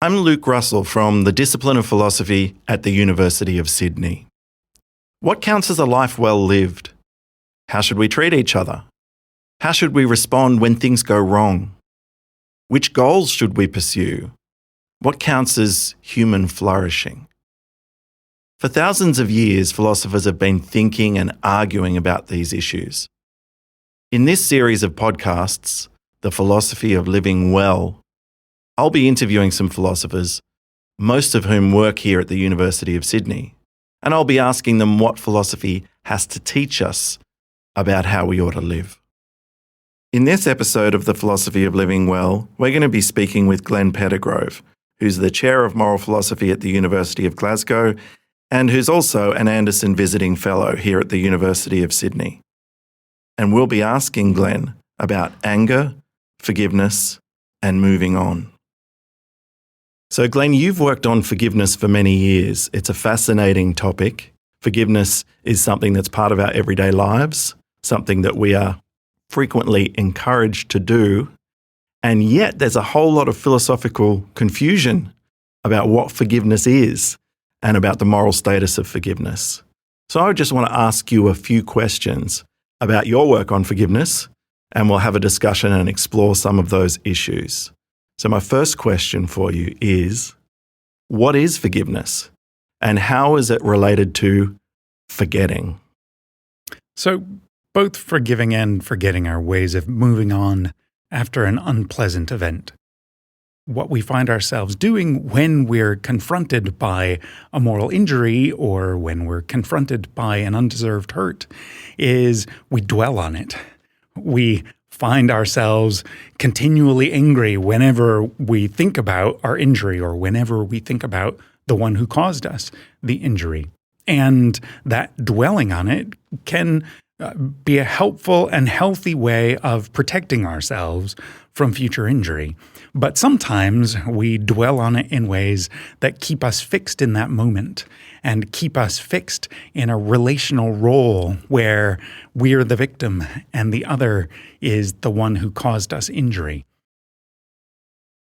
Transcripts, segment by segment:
I'm Luke Russell from the Discipline of Philosophy at the University of Sydney. What counts as a life well lived? How should we treat each other? How should we respond when things go wrong? Which goals should we pursue? What counts as human flourishing? For thousands of years, philosophers have been thinking and arguing about these issues. In this series of podcasts, The Philosophy of Living Well, I'll be interviewing some philosophers, most of whom work here at the University of Sydney, and I'll be asking them what philosophy has to teach us about how we ought to live. In this episode of The Philosophy of Living Well, we're going to be speaking with Glen Pettigrove, who's the Chair of Moral Philosophy at the University of Glasgow and who's also an Anderson Visiting Fellow here at the University of Sydney. And we'll be asking Glen about anger, forgiveness, and moving on. So Glen, you've worked on forgiveness for many years. It's a fascinating topic. Forgiveness is something that's part of our everyday lives, something that we are frequently encouraged to do. And yet there's a whole lot of philosophical confusion about what forgiveness is and about the moral status of forgiveness. So I just want to ask you a few questions about your work on forgiveness, and we'll have a discussion and explore some of those issues. So my first question for you is, what is forgiveness and how is it related to forgetting? So both forgiving and forgetting are ways of moving on after an unpleasant event. What we find ourselves doing when we're confronted by a moral injury or when we're confronted by an undeserved hurt is we dwell on it. We find ourselves continually angry whenever we think about our injury or whenever we think about the one who caused us the injury. And that dwelling on it can be a helpful and healthy way of protecting ourselves from future injury. But sometimes we dwell on it in ways that keep us fixed in that moment and keep us fixed in a relational role where we're the victim and the other is the one who caused us injury.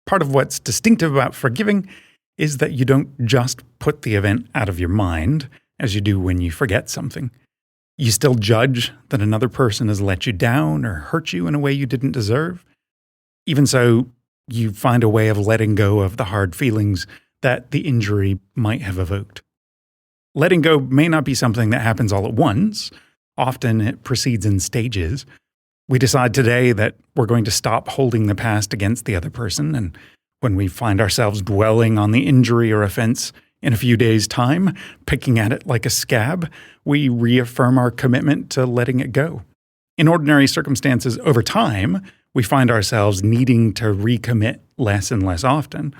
Part of what's distinctive about forgiving is that you don't just put the event out of your mind, as you do when you forget something. You still judge that another person has let you down or hurt you in a way you didn't deserve. Even so, you find a way of letting go of the hard feelings that the injury might have evoked. Letting go may not be something that happens all at once. Often it proceeds in stages. We decide today that we're going to stop holding the past against the other person, and when we find ourselves dwelling on the injury or offense in a few days' time, picking at it like a scab, we reaffirm our commitment to letting it go. In ordinary circumstances, over time, we find ourselves needing to recommit less and less often.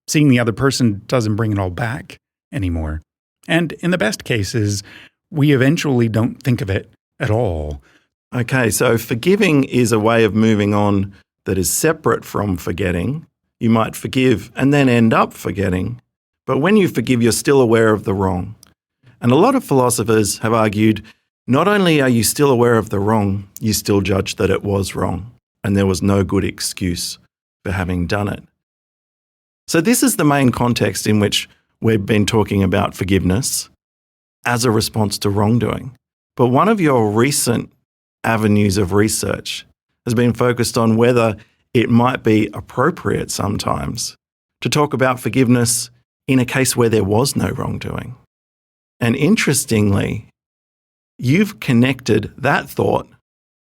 Seeing the other person doesn't bring it all back anymore. And in the best cases, we eventually don't think of it at all. Okay, so forgiving is a way of moving on that is separate from forgetting. You might forgive and then end up forgetting. But when you forgive, you're still aware of the wrong. And a lot of philosophers have argued, not only are you still aware of the wrong, you still judge that it was wrong, and there was no good excuse for having done it. So this is the main context in which we've been talking about forgiveness as a response to wrongdoing. But one of your recent avenues of research has been focused on whether it might be appropriate sometimes to talk about forgiveness in a case where there was no wrongdoing. And interestingly, you've connected that thought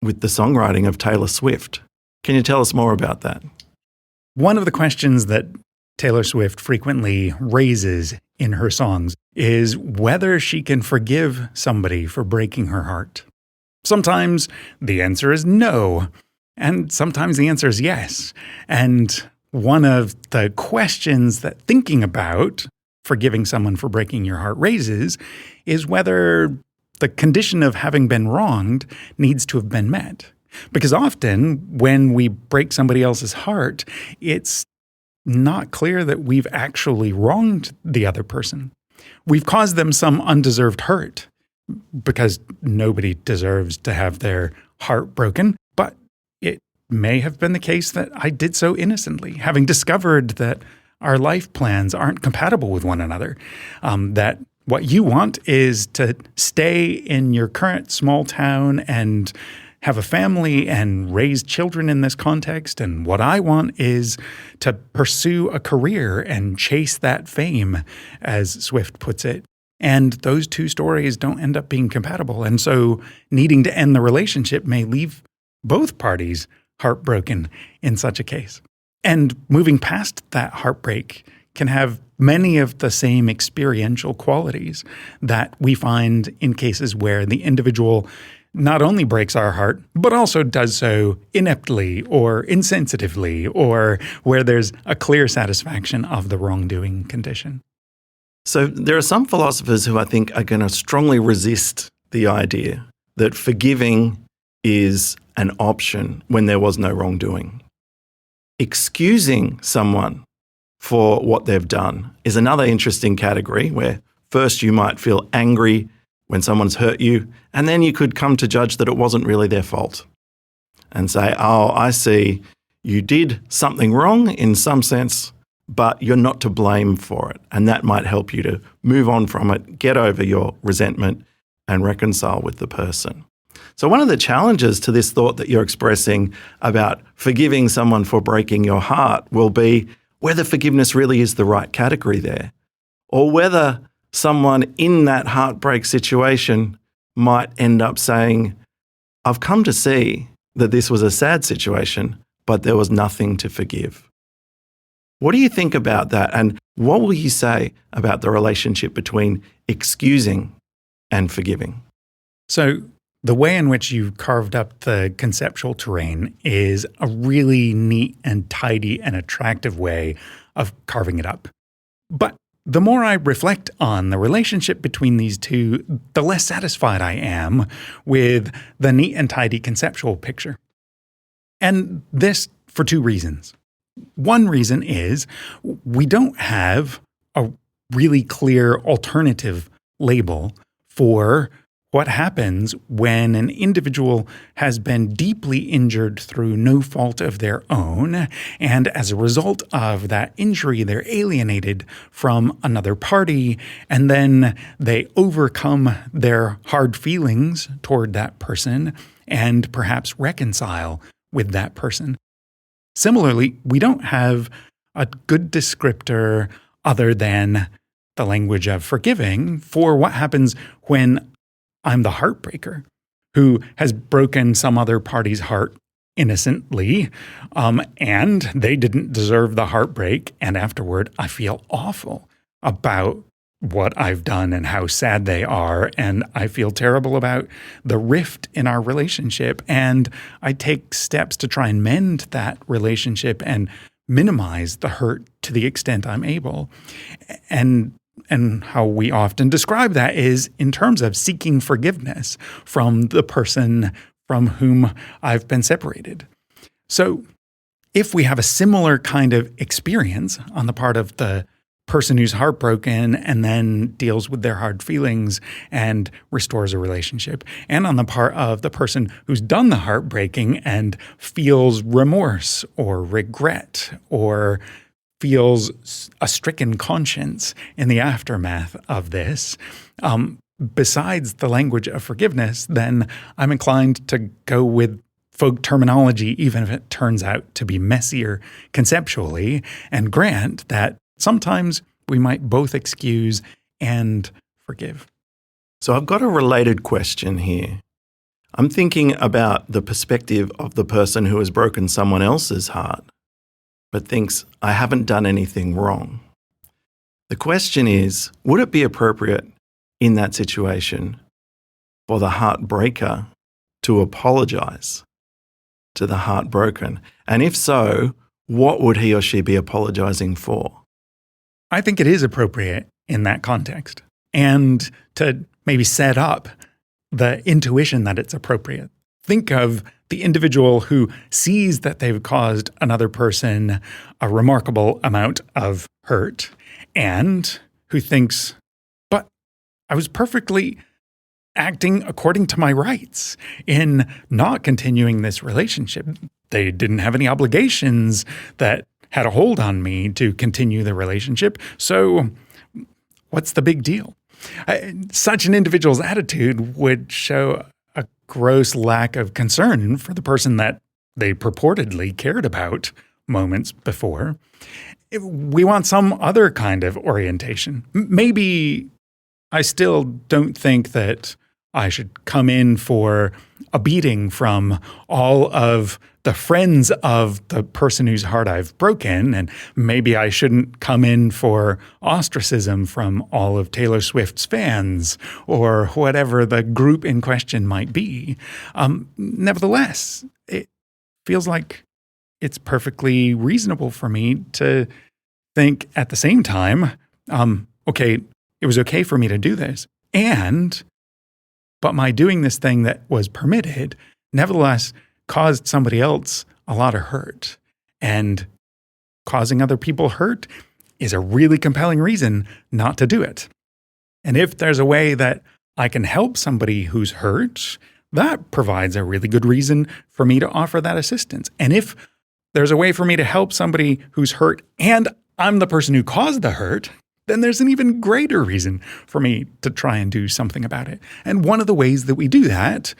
with the songwriting of Taylor Swift. Can you tell us more about that? One of the questions that Taylor Swift frequently raises in her songs is whether she can forgive somebody for breaking her heart. Sometimes the answer is no, and sometimes the answer is yes. And one of the questions that thinking about forgiving someone for breaking your heart raises is whether the condition of having been wronged needs to have been met. Because often when we break somebody else's heart, it's not clear that we've actually wronged the other person. We've caused them some undeserved hurt because nobody deserves to have their heart broken. But it may have been the case that I did so innocently, having discovered that our life plans aren't compatible with one another. That what you want is to stay in your current small town and have a family and raise children in this context. And what I want is to pursue a career and chase that fame, as Swift puts it. And those two stories don't end up being compatible. And so needing to end the relationship may leave both parties heartbroken in such a case. And moving past that heartbreak can have many of the same experiential qualities that we find in cases where the individual not only breaks our heart, but also does so ineptly or insensitively, or where there's a clear satisfaction of the wrongdoing condition. So there are some philosophers who I think are going to strongly resist the idea that forgiving is an option when there was no wrongdoing. Excusing someone for what they've done is another interesting category where first you might feel angry when someone's hurt you, and then you could come to judge that it wasn't really their fault and say, oh, I see you did something wrong in some sense, but you're not to blame for it. And that might help you to move on from it, get over your resentment, and reconcile with the person. So one of the challenges to this thought that you're expressing about forgiving someone for breaking your heart will be whether forgiveness really is the right category there, or whether someone in that heartbreak situation might end up saying, I've come to see that this was a sad situation, but there was nothing to forgive. What do you think about that? And what will you say about the relationship between excusing and forgiving? So the way in which you've carved up the conceptual terrain is a really neat and tidy and attractive way of carving it up. But the more I reflect on the relationship between these two, the less satisfied I am with the neat and tidy conceptual picture. And this for two reasons. One reason is we don't have a really clear alternative label for what happens when an individual has been deeply injured through no fault of their own, and as a result of that injury, they're alienated from another party, and then they overcome their hard feelings toward that person and perhaps reconcile with that person. Similarly, we don't have a good descriptor other than the language of forgiving for what happens when I'm the heartbreaker who has broken some other party's heart innocently, and they didn't deserve the heartbreak. And afterward, I feel awful about what I've done and how sad they are. And I feel terrible about the rift in our relationship. And I take steps to try and mend that relationship and minimize the hurt to the extent I'm able. And how we often describe that is in terms of seeking forgiveness from the person from whom I've been separated. So if we have a similar kind of experience on the part of the person who's heartbroken and then deals with their hard feelings and restores a relationship, and on the part of the person who's done the heartbreaking and feels remorse or regret or feels a stricken conscience in the aftermath of this, besides the language of forgiveness, then I'm inclined to go with folk terminology, even if it turns out to be messier conceptually, and grant that sometimes we might both excuse and forgive. So I've got a related question here. I'm thinking about the perspective of the person who has broken someone else's heart, but thinks, I haven't done anything wrong. The question is, would it be appropriate in that situation for the heartbreaker to apologize to the heartbroken? And if so, what would he or she be apologizing for? I think it is appropriate in that context, and to maybe set up the intuition that it's appropriate. Think of the individual who sees that they've caused another person a remarkable amount of hurt and who thinks, but I was perfectly acting according to my rights in not continuing this relationship. They didn't have any obligations that had a hold on me to continue the relationship. So what's the big deal? Such an individual's attitude would show a gross lack of concern for the person that they purportedly cared about moments before. We want some other kind of orientation. Maybe I still don't think that I should come in for a beating from all of the friends of the person whose heart I've broken, and maybe I shouldn't come in for ostracism from all of Taylor Swift's fans, or whatever the group in question might be. Nevertheless, it feels like it's perfectly reasonable for me to think at the same time, okay, it was okay for me to do this, but my doing this thing that was permitted, nevertheless, caused somebody else a lot of hurt. And causing other people hurt is a really compelling reason not to do it. And if there's a way that I can help somebody who's hurt, that provides a really good reason for me to offer that assistance. And if there's a way for me to help somebody who's hurt and I'm the person who caused the hurt, then there's an even greater reason for me to try and do something about it. And one of the ways that we do that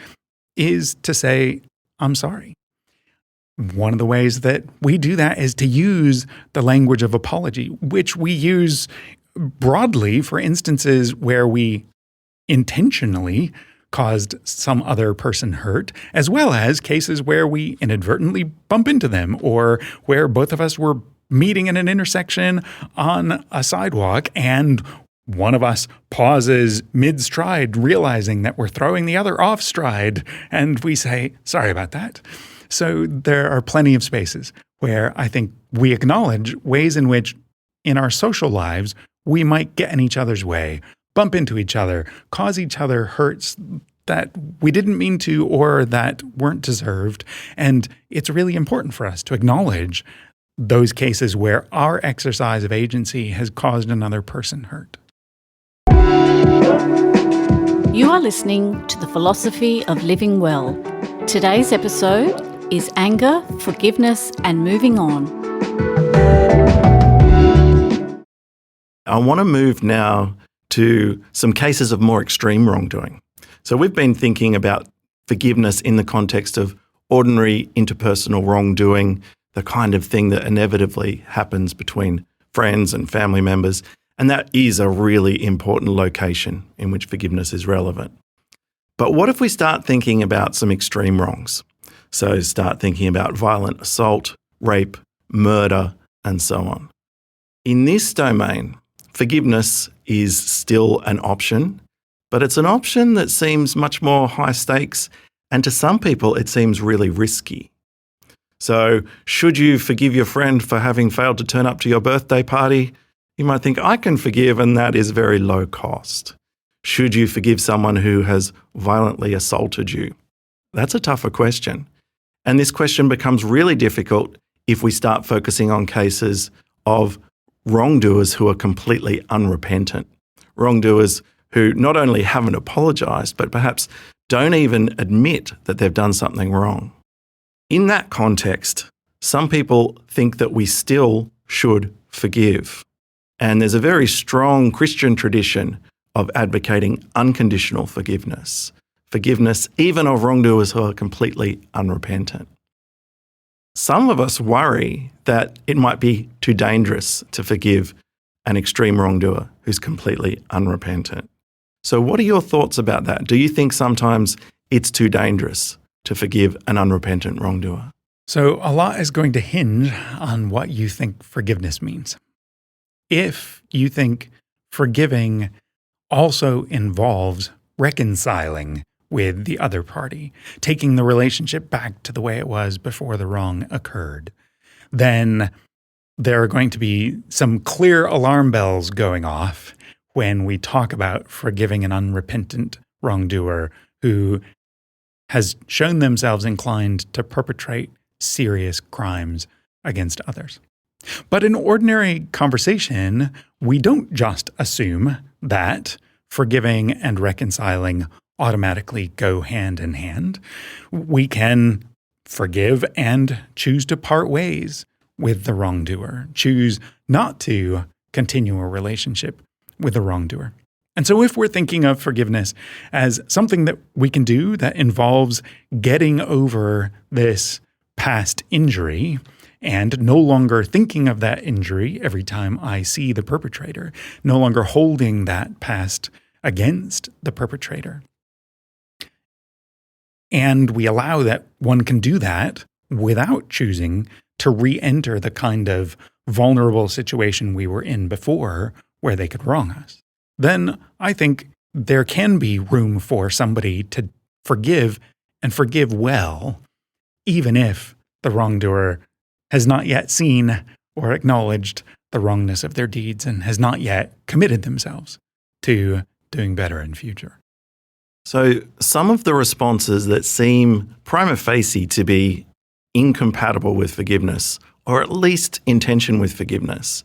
is to say, I'm sorry. One of the ways that we do that is to use the language of apology, which we use broadly for instances where we intentionally caused some other person hurt, as well as cases where we inadvertently bump into them, or where both of us were meeting in an intersection on a sidewalk and one of us pauses mid-stride, realizing that we're throwing the other off stride, and we say, sorry about that. So there are plenty of spaces where I think we acknowledge ways in which in our social lives we might get in each other's way, bump into each other, cause each other hurts that we didn't mean to or that weren't deserved. And it's really important for us to acknowledge those cases where our exercise of agency has caused another person hurt. You are listening to The Philosophy of Living Well. Today's episode is Anger, Forgiveness, and Moving On. I want to move now to some cases of more extreme wrongdoing. So we've been thinking about forgiveness in the context of ordinary interpersonal wrongdoing, the kind of thing that inevitably happens between friends and family members. And that is a really important location in which forgiveness is relevant. But what if we start thinking about some extreme wrongs? So start thinking about violent assault, rape, murder, and so on. In this domain, forgiveness is still an option, but it's an option that seems much more high stakes, and to some people it seems really risky. So should you forgive your friend for having failed to turn up to your birthday party? You might think, I can forgive, and that is very low cost. Should you forgive someone who has violently assaulted you? That's a tougher question. And this question becomes really difficult if we start focusing on cases of wrongdoers who are completely unrepentant. Wrongdoers who not only haven't apologized, but perhaps don't even admit that they've done something wrong. In that context, some people think that we still should forgive. And there's a very strong Christian tradition of advocating unconditional forgiveness. Forgiveness even of wrongdoers who are completely unrepentant. Some of us worry that it might be too dangerous to forgive an extreme wrongdoer who's completely unrepentant. So what are your thoughts about that? Do you think sometimes it's too dangerous to forgive an unrepentant wrongdoer? So a lot is going to hinge on what you think forgiveness means. If you think forgiving also involves reconciling with the other party, taking the relationship back to the way it was before the wrong occurred, then there are going to be some clear alarm bells going off when we talk about forgiving an unrepentant wrongdoer who has shown themselves inclined to perpetrate serious crimes against others. But in ordinary conversation, we don't just assume that forgiving and reconciling automatically go hand in hand. We can forgive and choose to part ways with the wrongdoer, choose not to continue a relationship with the wrongdoer. And so if we're thinking of forgiveness as something that we can do that involves getting over this past injury and no longer thinking of that injury every time I see the perpetrator, no longer holding that past against the perpetrator, and we allow that one can do that without choosing to re-enter the kind of vulnerable situation we were in before where they could wrong us, then I think there can be room for somebody to forgive and forgive well, even if the wrongdoer has not yet seen or acknowledged the wrongness of their deeds and has not yet committed themselves to doing better in future. So some of the responses that seem prima facie to be incompatible with forgiveness, or at least in tension with forgiveness,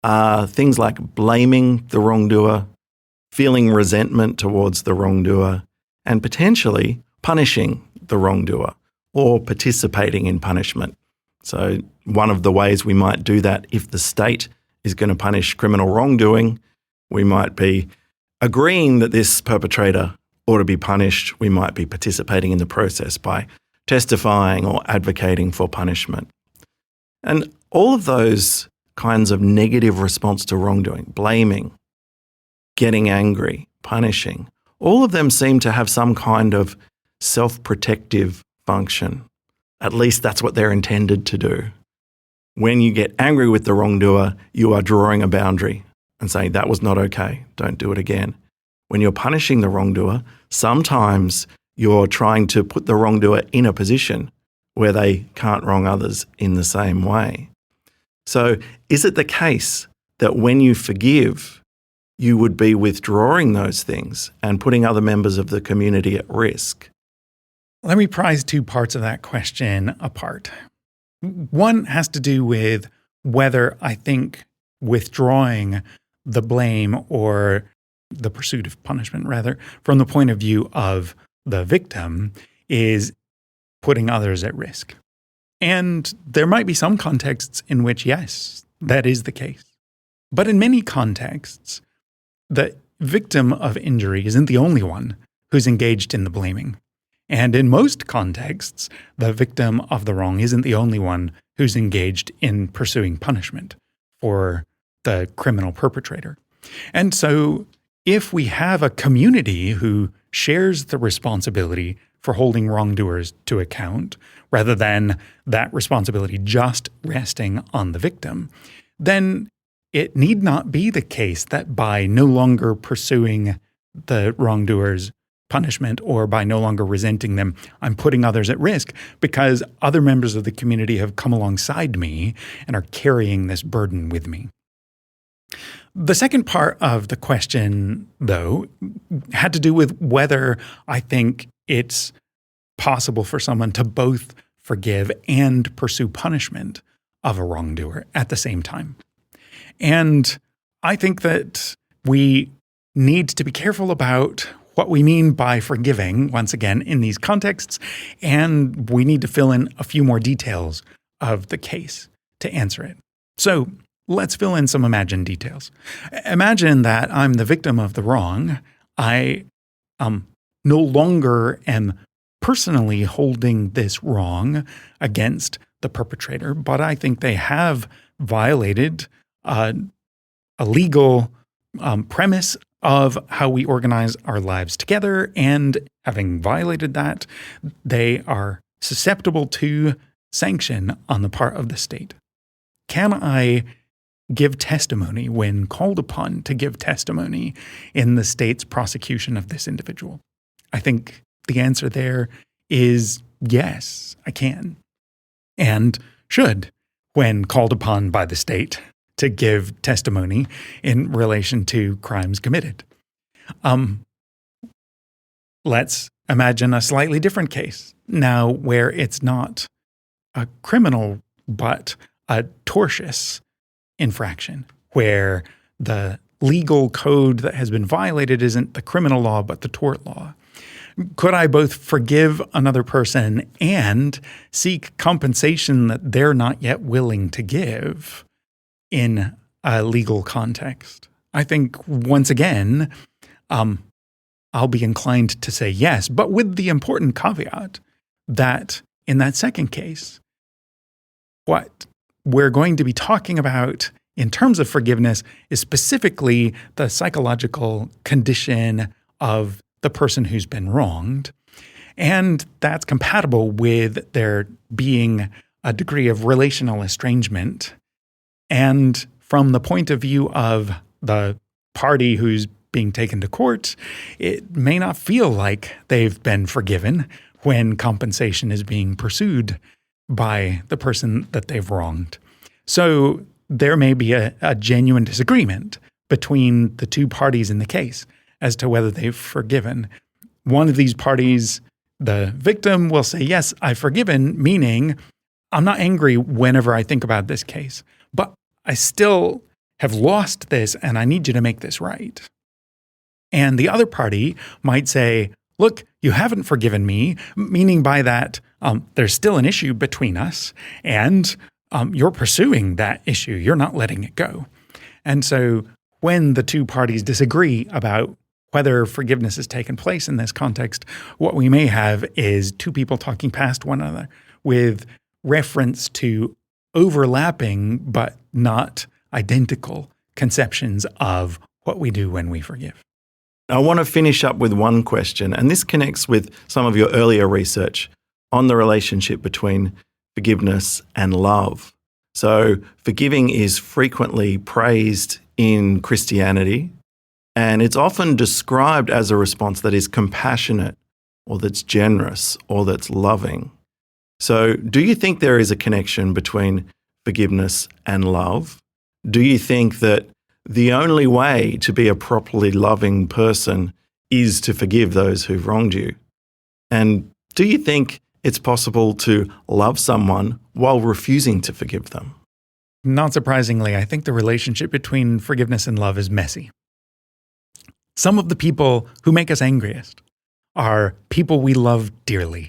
are things like blaming the wrongdoer, feeling resentment towards the wrongdoer, and potentially punishing the wrongdoer or participating in punishment. So one of the ways we might do that, if the state is going to punish criminal wrongdoing, we might be agreeing that this perpetrator ought to be punished. We might be participating in the process by testifying or advocating for punishment. And all of those kinds of negative response to wrongdoing, blaming, getting angry, punishing, all of them seem to have some kind of self-protective function. At least that's what they're intended to do. When you get angry with the wrongdoer, you are drawing a boundary and saying, that was not okay, don't do it again. When you're punishing the wrongdoer, sometimes you're trying to put the wrongdoer in a position where they can't wrong others in the same way. So is it the case that when you forgive, you would be withdrawing those things and putting other members of the community at risk? Let me prise two parts of that question apart. One has to do with whether I think withdrawing the blame or the pursuit of punishment, rather, from the point of view of the victim is putting others at risk. And there might be some contexts in which, yes, that is the case. But in many contexts, the victim of injury isn't the only one who's engaged in the blaming. And in most contexts, the victim of the wrong isn't the only one who's engaged in pursuing punishment for the criminal perpetrator. And so if we have a community who shares the responsibility for holding wrongdoers to account, rather than that responsibility just resting on the victim, then it need not be the case that by no longer pursuing the wrongdoers' punishment or by no longer resenting them, I'm putting others at risk because other members of the community have come alongside me and are carrying this burden with me. The second part of the question, though, had to do with whether I think it's possible for someone to both forgive and pursue punishment of a wrongdoer at the same time. And I think that we need to be careful about what we mean by forgiving, once again, in these contexts, and we need to fill in a few more details of the case to answer it. So let's fill in some imagined details. Imagine that I'm the victim of the wrong. I no longer am personally holding this wrong against the perpetrator, but I think they have violated a legal premise of how we organize our lives together, and having violated that, they are susceptible to sanction on the part of the state. Can I give testimony when called upon to give testimony in the state's prosecution of this individual? I think the answer there is yes, I can, and should when called upon by the state to give testimony in relation to crimes committed. Let's imagine a slightly different case now where it's not a criminal but a tortious infraction, where the legal code that has been violated isn't the criminal law but the tort law. Could I both forgive another person and seek compensation that they're not yet willing to give in a legal context? I think, once again, I'll be inclined to say yes, but with the important caveat that in that second case, what we're going to be talking about in terms of forgiveness is specifically the psychological condition of the person who's been wronged. And that's compatible with there being a degree of relational estrangement. And from the point of view of the party who's being taken to court, it may not feel like they've been forgiven when compensation is being pursued by the person that they've wronged. So there may be a genuine disagreement between the two parties in the case as to whether they've forgiven. One of these parties, the victim, will say, yes, I've forgiven, meaning I'm not angry whenever I think about this case, but I still have lost this and I need you to make this right. And the other party might say, look, you haven't forgiven me, meaning by that there's still an issue between us and you're pursuing that issue. You're not letting it go. And so when the two parties disagree about whether forgiveness has taken place in this context, what we may have is two people talking past one another with reference to overlapping but not identical conceptions of what we do when we forgive. I want to finish up with one question, and this connects with some of your earlier research on the relationship between forgiveness and love. So forgiving is frequently praised in Christianity, and it's often described as a response that is compassionate or that's generous or that's loving. So do you think there is a connection between forgiveness and love? Do you think that the only way to be a properly loving person is to forgive those who've wronged you? And do you think it's possible to love someone while refusing to forgive them? Not surprisingly, I think the relationship between forgiveness and love is messy. Some of the people who make us angriest are people we love dearly.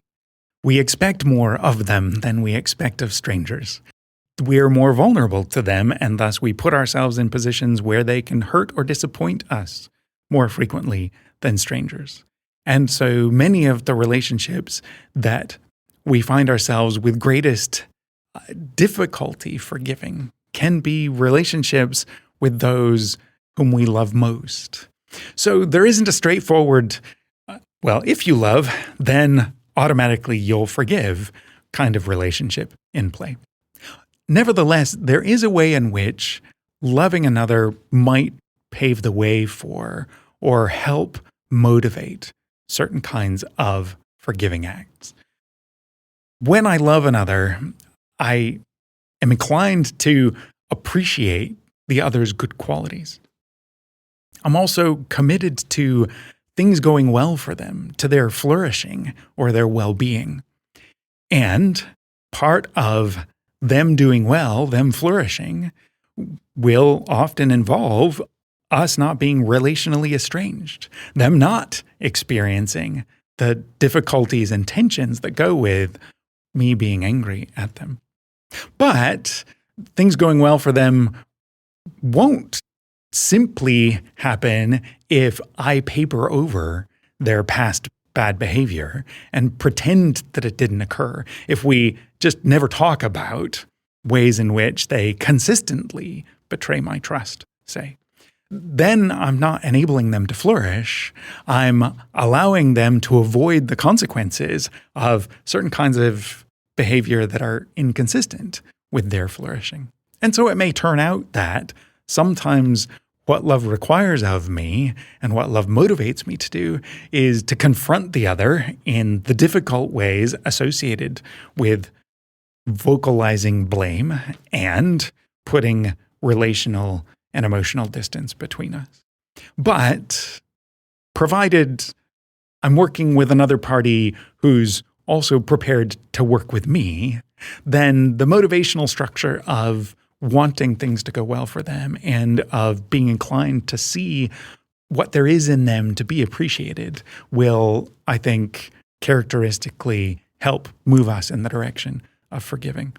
We expect more of them than we expect of strangers. We're more vulnerable to them, and thus we put ourselves in positions where they can hurt or disappoint us more frequently than strangers. And so many of the relationships that we find ourselves with greatest difficulty forgiving can be relationships with those whom we love most. So there isn't a straightforward, well, if you love, then automatically you'll forgive kind of relationship in play. Nevertheless, there is a way in which loving another might pave the way for or help motivate certain kinds of forgiving acts. When I love another, I am inclined to appreciate the other's good qualities. I'm also committed to things going well for them, to their flourishing or their well-being. And part of them doing well, them flourishing, will often involve us not being relationally estranged, them not experiencing the difficulties and tensions that go with me being angry at them. But things going well for them won't simply happen if I paper over their past bad behavior and pretend that it didn't occur. If we just never talk about ways in which they consistently betray my trust, say, then I'm not enabling them to flourish. I'm allowing them to avoid the consequences of certain kinds of behavior that are inconsistent with their flourishing. And so it may turn out that sometimes what love requires of me and what love motivates me to do is to confront the other in the difficult ways associated with vocalizing blame and putting relational and emotional distance between us. But provided I'm working with another party who's also prepared to work with me, then the motivational structure of wanting things to go well for them and of being inclined to see what there is in them to be appreciated will, I think, characteristically help move us in the direction of forgiving.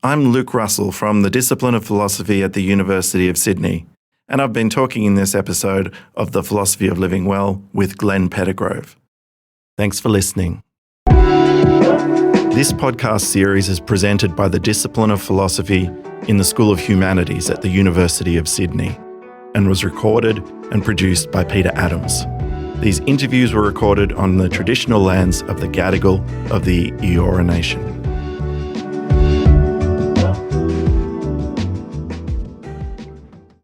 I'm Luke Russell from the Discipline of Philosophy at the University of Sydney, and I've been talking in this episode of The Philosophy of Living Well with Glen Pettigrove. Thanks for listening. This podcast series is presented by the Discipline of Philosophy in the School of Humanities at the University of Sydney and was recorded and produced by Peter Adams. These interviews were recorded on the traditional lands of the Gadigal of the Eora Nation.